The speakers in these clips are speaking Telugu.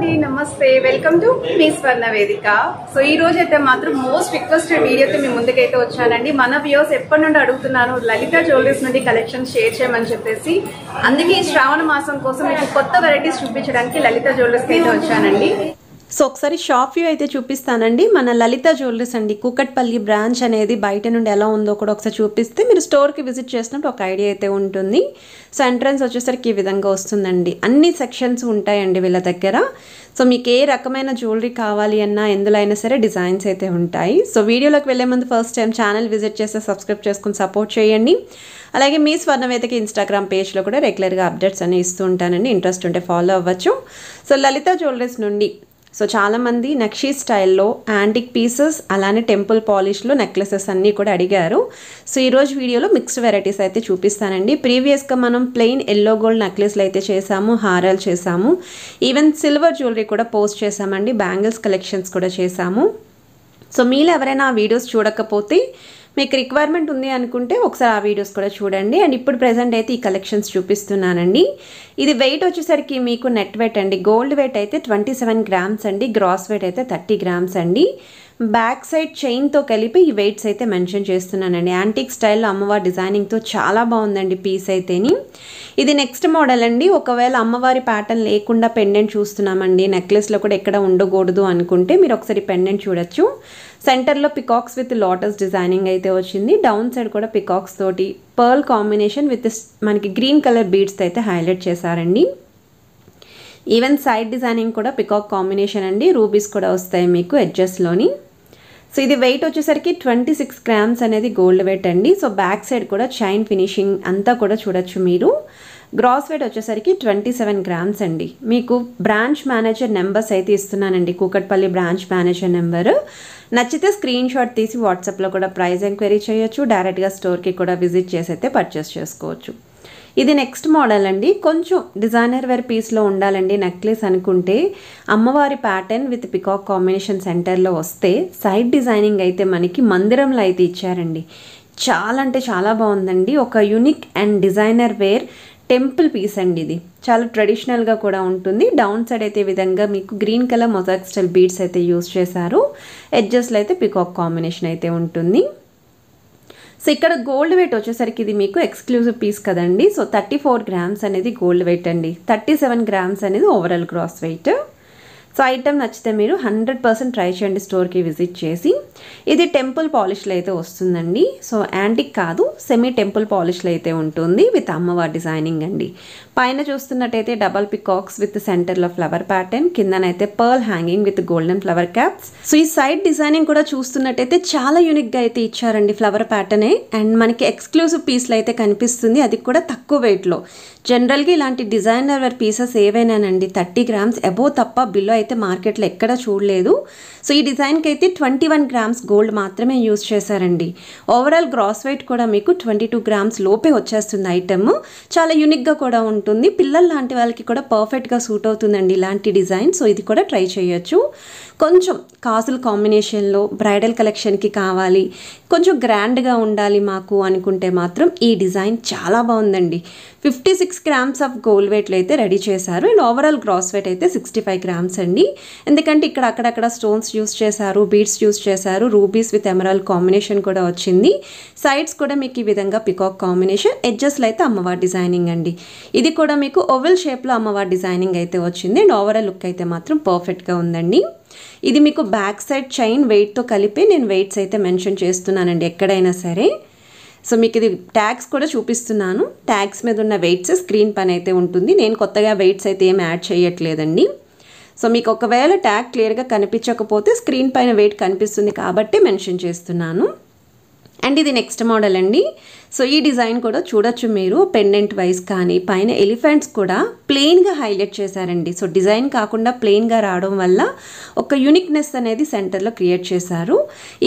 అండి నమస్తే వెల్కమ్ టు మీ స్వర్ణ వేదిక. సో ఈ రోజు అయితే మాత్రం మోస్ట్ రిక్వెస్టెడ్ వీడియోతో మీ ముందుకైతే వచ్చానండి. మన వ్యూవర్స్ ఎప్పటి నుండి అడుగుతున్నాను లలిత జ్యువెలరీస్ నుండి కలెక్షన్ షేర్ చేయమని చెప్పేసి, అందుకే ఈ శ్రావణ మాసం కోసం మీకు కొత్త వెరైటీస్ చూపించడానికి లలిత జ్యువెలరీస్ అయితే వచ్చానండి. సో ఒకసారి షాప్ వ్యూ అయితే చూపిస్తానండి. మన లలిత జ్యువెలరీస్ అండి, కూకట్పల్లి బ్రాంచ్ అనేది బయట నుండి ఎలా ఉందో కూడా ఒకసారి చూపిస్తే మీరు స్టోర్కి విజిట్ చేసినట్టు ఒక ఐడియా అయితే ఉంటుంది. సో ఎంట్రన్స్ వచ్చేసరికి ఈ విధంగా వస్తుందండి. అన్ని సెక్షన్స్ ఉంటాయండి వీళ్ళ దగ్గర. సో మీకు ఏ రకమైన జ్యువెలరీ కావాలి అన్నా ఎందులో అయినా సరే డిజైన్స్ అయితే ఉంటాయి. సో వీడియోలోకి వెళ్ళే ముందు ఫస్ట్ టైం ఛానల్ విజిట్ చేస్తే సబ్స్క్రైబ్ చేసుకుని సపోర్ట్ చేయండి. అలాగే మీ స్వర్ణవేదిక ఇన్స్టాగ్రామ్ పేజ్లో కూడా రెగ్యులర్గా అప్డేట్స్ అన్ని ఇస్తూ ఉంటానండి. ఇంట్రెస్ట్ ఉంటే ఫాలో అవ్వచ్చు. సో లలిత జ్యువెలరీస్ నుండి సో చాలామంది నక్షీ స్టైల్లో యాంటిక్ పీసెస్ అలానే టెంపుల్ పాలిష్లో నెక్లెసెస్ అన్నీ కూడా అడిగారు. సో ఈరోజు వీడియోలో మిక్స్డ్ వెరైటీస్ అయితే చూపిస్తానండి. ప్రీవియస్గా మనం ప్లెయిన్ ఎల్లో గోల్డ్ నెక్లెస్లు అయితే చేసాము, హారాలు చేసాము, ఈవెన్ సిల్వర్ జ్యువెలరీ కూడా పోస్ట్ చేసామండి, బ్యాంగిల్స్ కలెక్షన్స్ కూడా చేసాము. సో మీలో ఎవరైనా ఆ వీడియోస్ చూడకపోతే మీకు రిక్వైర్మెంట్ ఉంది అనుకుంటే ఒకసారి ఆ వీడియోస్ కూడా చూడండి. అండ్ ఇప్పుడు ప్రెజెంట్ అయితే ఈ కలెక్షన్స్ చూపిస్తున్నానండి. ఇది వెయిట్ వచ్చేసరికి మీకు నెట్ వెయిట్ అండి, గోల్డ్ వెయిట్ అయితే 27 గ్రామ్స్ అండి, గ్రాస్ వెయిట్ అయితే 30 గ్రామ్స్ అండి. బ్యాక్ సైడ్ చైన్తో కలిపి ఈ వెయిట్స్ అయితే మెన్షన్ చేస్తున్నానండి. యాంటిక్ స్టైల్లో అమ్మవారి డిజైనింగ్తో చాలా బాగుందండి పీస్ అయితేని. ఇది నెక్స్ట్ మోడల్ అండి. ఒకవేళ అమ్మవారి ప్యాటర్న్ లేకుండా పెండెంట్ చూస్తున్నామండి, నెక్లెస్లో కూడా ఎక్కడ ఉండకూడదు అనుకుంటే మీరు ఒకసారి పెండెంట్ చూడొచ్చు. సెంటర్లో పికాక్స్ విత్ లోటస్ డిజైనింగ్ అయితే వచ్చింది. డౌన్ సైడ్ కూడా పికాక్స్ తోటి పర్ల్ కాంబినేషన్ విత్ మనకి గ్రీన్ కలర్ బీడ్స్ అయితే హైలైట్ చేశారండి. ఈవెన్ సైడ్ డిజైనింగ్ కూడా పికాక్ కాంబినేషన్ అండి, రూబీస్ కూడా వస్తాయి మీకు ఎడ్జెస్లోని. సో ఇది వెయిట్ వచ్చేసరికి 26 గ్రామ్స్ అనేది గోల్డ్ వెయిట్ అండి. సో బ్యాక్ సైడ్ కూడా చైన్ ఫినిషింగ్ అంతా కూడా చూడొచ్చు మీరు. గ్రాస్ వెయిట్ వచ్చేసరికి 27 గ్రామ్స్ అండి. మీకు బ్రాంచ్ మేనేజర్ నెంబర్స్ అయితే ఇస్తున్నానండి, కూకట్పల్లి బ్రాంచ్ మేనేజర్ నెంబర్. నచ్చితే స్క్రీన్ షాట్ తీసి వాట్సాప్లో కూడా ప్రైస్ ఎంక్వైరీ చేయొచ్చు, డైరెక్ట్గా స్టోర్కి కూడా విజిట్ చేసి అయితే పర్చేస్ చేసుకోవచ్చు. ఇది నెక్స్ట్ మోడల్ అండి. కొంచెం డిజైనర్ వేర్ పీస్లో ఉండాలండి నెక్లెస్ అనుకుంటే అమ్మవారి ప్యాటర్న్ విత్ పికాక్ కాంబినేషన్ సెంటర్లో వస్తే సైడ్ డిజైనింగ్ అయితే మనకి మందిరంలో అయితే ఇచ్చారండి. చాలా అంటే చాలా బాగుందండి. ఒక unique and designer wear temple piece అండి. ఇది చాలా ట్రెడిషనల్గా కూడా ఉంటుంది. డౌన్ సైడ్ అయితే ఈ విధంగా మీకు green colour mosaic style beads అయితే యూజ్ చేశారు. ఎడ్జెస్లో అయితే పికాక్ కాంబినేషన్ అయితే ఉంటుంది. సో ఇక్కడ గోల్డ్ వెయిట్ వచ్చేసరికి ఇది మీకు ఎక్స్క్లూజివ్ పీస్ కదండి. సో 34 గ్రామ్స్ అనేది గోల్డ్ వెయిట్ అండి, 37 గ్రామ్స్ అనేది overall gross weight. So item నచ్చితే మీరు 100% ట్రై చేయండి స్టోర్కి విజిట్ చేసి. ఇది టెంపుల్ పాలిష్లో అయితే వస్తుందండి. సో యాంటిక్ కాదు, సెమీ టెంపుల్ పాలిష్లో అయితే ఉంటుంది విత్ అమ్మవారి డిజైనింగ్ అండి. పైన చూస్తున్నట్టయితే డబల్ పికాక్స్ విత్ సెంటర్లో ఫ్లవర్ ప్యాటర్న్, కిందనైతే pearl hanging with golden flower caps. So ఈ సైడ్ డిజైనింగ్ కూడా చూస్తున్నట్టయితే చాలా యూనిక్గా అయితే ఇచ్చారండి ఫ్లవర్ ప్యాటర్నే. అండ్ మనకి ఎక్స్క్లూజివ్ పీస్లో అయితే కనిపిస్తుంది, అది కూడా తక్కువ వెయిట్లో. జనరల్గా ఇలాంటి డిజైనర్ వేర్ పీసెస్ ఏవైనానండి 30 గ్రామ్స్ అబోవ్ తప్ప బిలో అయితే మార్కెట్లో ఎక్కడ చూడలేదు. సో ఈ డిజైన్కి అయితే 21 గ్రామ్స్ గోల్డ్ మాత్రమే యూజ్ చేశారండి. ఓవరాల్ గ్రాస్ వెయిట్ కూడా మీకు 22 గ్రామ్స్ లోపే వచ్చేస్తుంది ఐటమ్. చాలా యూనిక్గా కూడా ఉంటుంది, పిల్లలు లాంటి వాళ్ళకి కూడా పర్ఫెక్ట్గా సూట్ అవుతుందండి ఇలాంటి డిజైన్. సో ఇది కూడా ట్రై చేయొచ్చు. కొంచెం కాసుల కాంబినేషన్లో బ్రైడల్ కలెక్షన్కి కావాలి, కొంచెం గ్రాండ్గా ఉండాలి మాకు అనుకుంటే మాత్రం ఈ డిజైన్ చాలా బాగుందండి. 56 గ్రామ్స్ ఆఫ్ గోల్డ్ వెయిట్లో అయితే రెడీ చేశారు. అండ్ ఓవరాల్ గ్రాస్ వెయిట్ అయితే 65 గ్రామ్స్ అండి. ఎందుకంటే ఇక్కడ అక్కడక్కడ స్టోన్స్ యూస్ చేశారు, బీడ్స్ యూస్ చేశారు, రూబీస్ విత్ ఎమరాల్డ్ కాంబినేషన్ కూడా వచ్చింది. సైడ్స్ కూడా మీకు ఈ విధంగా పికాక్ కాంబినేషన్, ఎడ్జెస్లో అయితే అమ్మవారి డిజైనింగ్ అండి. ఇది కూడా మీకు ఓవెల్ షేప్లో అమ్మవారి డిజైనింగ్ అయితే వచ్చింది. అండ్ ఓవరాల్ లుక్ అయితే మాత్రం పర్ఫెక్ట్గా ఉందండి. ఇది మీకు బ్యాక్ సైడ్ చైన్ వెయిట్తో కలిపి నేను వెయిట్స్ అయితే మెన్షన్ చేస్తున్నానండి ఎక్కడైనా సరే. సో మీకు ఇది ట్యాగ్స్ కూడా చూపిస్తున్నాను, ట్యాగ్స్ మీద ఉన్న వెయిట్స్ స్క్రీన్ పైన అయితే ఉంటుంది. నేను కొత్తగా వెయిట్స్ అయితే ఏం యాడ్ చేయట్లేదండి. సో మీకు ఒకవేళ ట్యాగ్ క్లియర్గా కనిపించకపోతే స్క్రీన్ పైన వెయిట్ కనిపిస్తుంది కాబట్టి మెన్షన్ చేస్తున్నాను. అండ్ ఇది నెక్స్ట్ మోడల్ అండి. సో ఈ డిజైన్ కూడా చూడొచ్చు మీరు, పెండెంట్ వైజ్ కానీ పైన ఎలిఫెంట్స్ కూడా ప్లెయిన్గా హైలైట్ చేశారండి. సో డిజైన్ కాకుండా ప్లెయిన్గా రావడం వల్ల ఒక యూనిక్నెస్ అనేది సెంటర్లో క్రియేట్ చేశారు.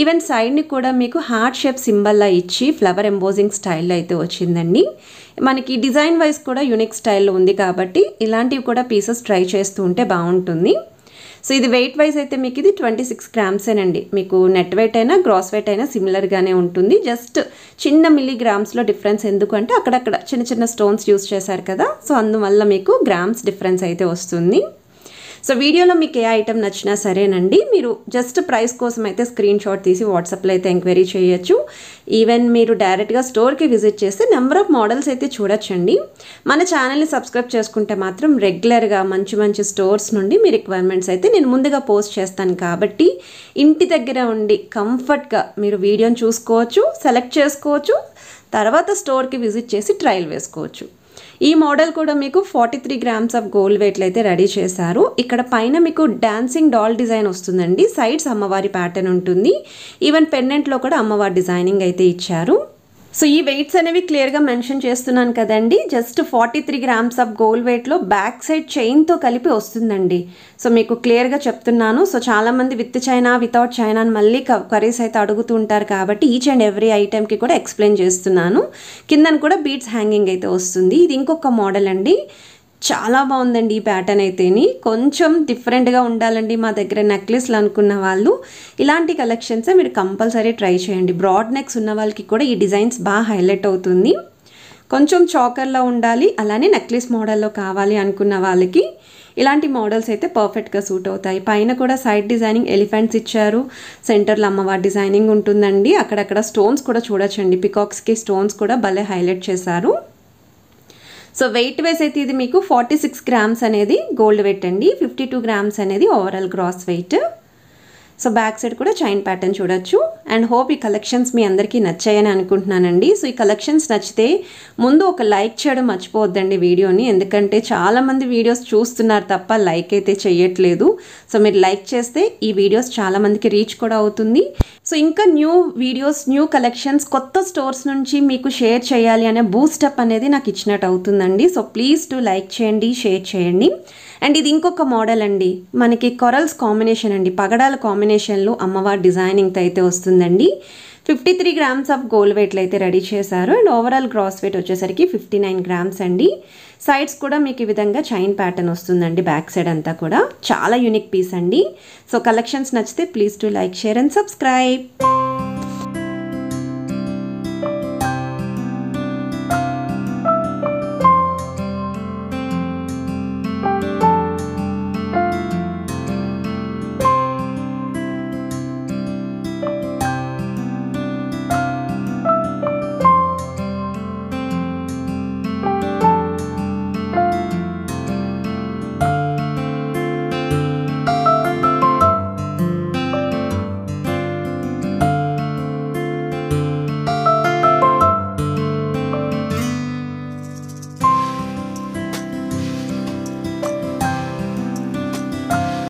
ఈవెన్ సైడ్ని కూడా మీకు హార్ట్ షేప్ సింబల్లా ఇచ్చి ఫ్లవర్ ఎంబోజింగ్ స్టైల్లో అయితే వచ్చిందండి. మనకి డిజైన్ వైజ్ కూడా యూనిక్ స్టైల్లో ఉంది కాబట్టి ఇలాంటివి కూడా పీసెస్ ట్రై చేస్తూ ఉంటే బాగుంటుంది. సో ఇది వెయిట్ వైజ్ అయితే మీకు ఇది 26 గ్రామ్సేనండి. మీకు నెట్ వెయిట్ అయినా గ్రాస్ వెయిట్ అయినా సిమిలర్గానే ఉంటుంది. జస్ట్ చిన్న మిల్లీగ్రామ్స్లో డిఫరెన్స్ ఎందుకంటే అక్కడక్కడ చిన్న చిన్న స్టోన్స్ యూస్ చేశారు కదా, సో అందువల్ల మీకు గ్రామ్స్ డిఫరెన్స్ అయితే వస్తుంది. సో వీడియోలో మీకు ఏ ఐటమ్ నచ్చినా సరేనండి, మీరు జస్ట్ ప్రైస్ కోసం అయితే స్క్రీన్ షాట్ తీసి వాట్సాప్లో అయితే ఎంక్వైరీ చేయొచ్చు. ఈవెన్ మీరు డైరెక్ట్గా స్టోర్కి విజిట్ చేస్తే నెంబర్ ఆఫ్ మోడల్స్ అయితే చూడొచ్చండి. మన ఛానల్ని సబ్స్క్రైబ్ చేసుకుంటే మాత్రం రెగ్యులర్గా మంచి మంచి స్టోర్స్ నుండి మీ రిక్వైర్మెంట్స్ అయితే నేను ముందుగా పోస్ట్ చేస్తాను కాబట్టి ఇంటి దగ్గర ఉండి కంఫర్ట్గా మీరు వీడియోని చూసుకోవచ్చు, సెలెక్ట్ చేసుకోవచ్చు, తర్వాత స్టోర్కి విజిట్ చేసి ట్రయల్ వేసుకోవచ్చు. ఈ మోడల్ కూడా మీకు 43 గ్రామ్స్ ఆఫ్ గోల్డ్ వెయిట్లో అయితే రెడీ చేశారు. ఇక్కడ పైన మీకు డాన్సింగ్ డాల్ డిజైన్ వస్తుందండి, సైడ్స్ అమ్మవారి ప్యాటర్న్ ఉంటుంది, ఈవెన్ పెండెంట్లో కూడా అమ్మవారి డిజైనింగ్ అయితే ఇచ్చారు. సో ఈ వెయిట్స్ అనేవి క్లియర్గా మెన్షన్ చేస్తున్నాను కదండి. జస్ట్ 43 గ్రామ్స్ ఆఫ్ గోల్డ్ వెయిట్లో బ్యాక్ సైడ్ చైన్తో కలిపి వస్తుందండి. సో మీకు క్లియర్గా చెప్తున్నాను. సో చాలామంది విత్ చైనా వితౌట్ చైనా అని మళ్ళీ క్వరీస్ అయితే అడుగుతూ ఉంటారు కాబట్టి ఈచ్ అండ్ ఎవ్రీ ఐటెంకి కూడా ఎక్స్ప్లెయిన్ చేస్తున్నాను. కిందన కూడా బీడ్స్ హ్యాంగింగ్ అయితే వస్తుంది. ఇది ఇంకొక మోడల్ అండి, చాలా బాగుందండి ఈ ప్యాటర్న్ అయితేని. కొంచెం డిఫరెంట్గా ఉండాలండి మా దగ్గర నెక్లెస్లు అనుకున్న వాళ్ళు ఇలాంటి కలెక్షన్సే మీరు కంపల్సరీ ట్రై చేయండి. బ్రాడ్ నెక్స్ ఉన్న వాళ్ళకి కూడా ఈ డిజైన్స్ బాగా హైలైట్ అవుతుంది. కొంచెం చాకర్లో ఉండాలి, అలానే నెక్లెస్ మోడల్లో కావాలి అనుకున్న వాళ్ళకి ఇలాంటి మోడల్స్ అయితే పర్ఫెక్ట్గా సూట్ అవుతాయి. పైన కూడా సైడ్ డిజైనింగ్ ఎలిఫెంట్స్ ఇచ్చారు, సెంటర్లో అమ్మవారి డిజైనింగ్ ఉంటుందండి. అక్కడక్కడ స్టోన్స్ కూడా చూడొచ్చండి, పికాక్స్కి స్టోన్స్ కూడా భలే హైలైట్ చేశారు. సో వెయిట్ వైస్ అయితే ఇది మీకు 46 గ్రామ్స్ అనేది గోల్డ్ వెయిట్ అండి, 52 గ్రామ్స్ అనేది overall gross weight. So back side కూడా చైన్ ప్యాటర్న్ చూడొచ్చు. అండ్ హోప్ ఈ కలెక్షన్స్ మీ అందరికీ నచ్చాయని అనుకుంటున్నానండి. సో ఈ కలెక్షన్స్ నచ్చితే ముందు ఒక లైక్ చేయడం మర్చిపోవద్దండి వీడియోని, ఎందుకంటే చాలామంది వీడియోస్ చూస్తున్నారు తప్ప లైక్ అయితే చేయట్లేదు. సో మీరు లైక్ చేస్తే ఈ వీడియోస్ చాలామందికి రీచ్ కూడా అవుతుంది. సో ఇంకా న్యూ వీడియోస్, న్యూ కలెక్షన్స్ కొత్త స్టోర్స్ నుంచి మీకు షేర్ చేయాలి అనే బూస్టప్ అనేది నాకు ఇచ్చినట్టు అవుతుందండి. సో ప్లీజ్ టు లైక్ చేయండి, షేర్ చేయండి. అండ్ ఇది ఇంకొక మోడల్ అండి, మనకి కొరల్స్ కాంబినేషన్ అండి, పగడాల కాంబినేషన్లో అమ్మవారి డిజైనింగ్తో అయితే వస్తుందండి. 53 గ్రామ్స్ ఆఫ్ గోల్డ్ వెయిట్లో అయితే రెడీ చేశారు. అండ్ ఓవరాల్ గ్రాస్ వెయిట్ వచ్చేసరికి 59 గ్రామ్స్ అండి. సైడ్స్ కూడా మీకు ఈ విధంగా చైన్ ప్యాటర్న్ వస్తుందండి, బ్యాక్ సైడ్ అంతా కూడా చాలా యూనిక్ పీస్ అండి. సో కలెక్షన్స్ నచ్చితే please to like, share and subscribe.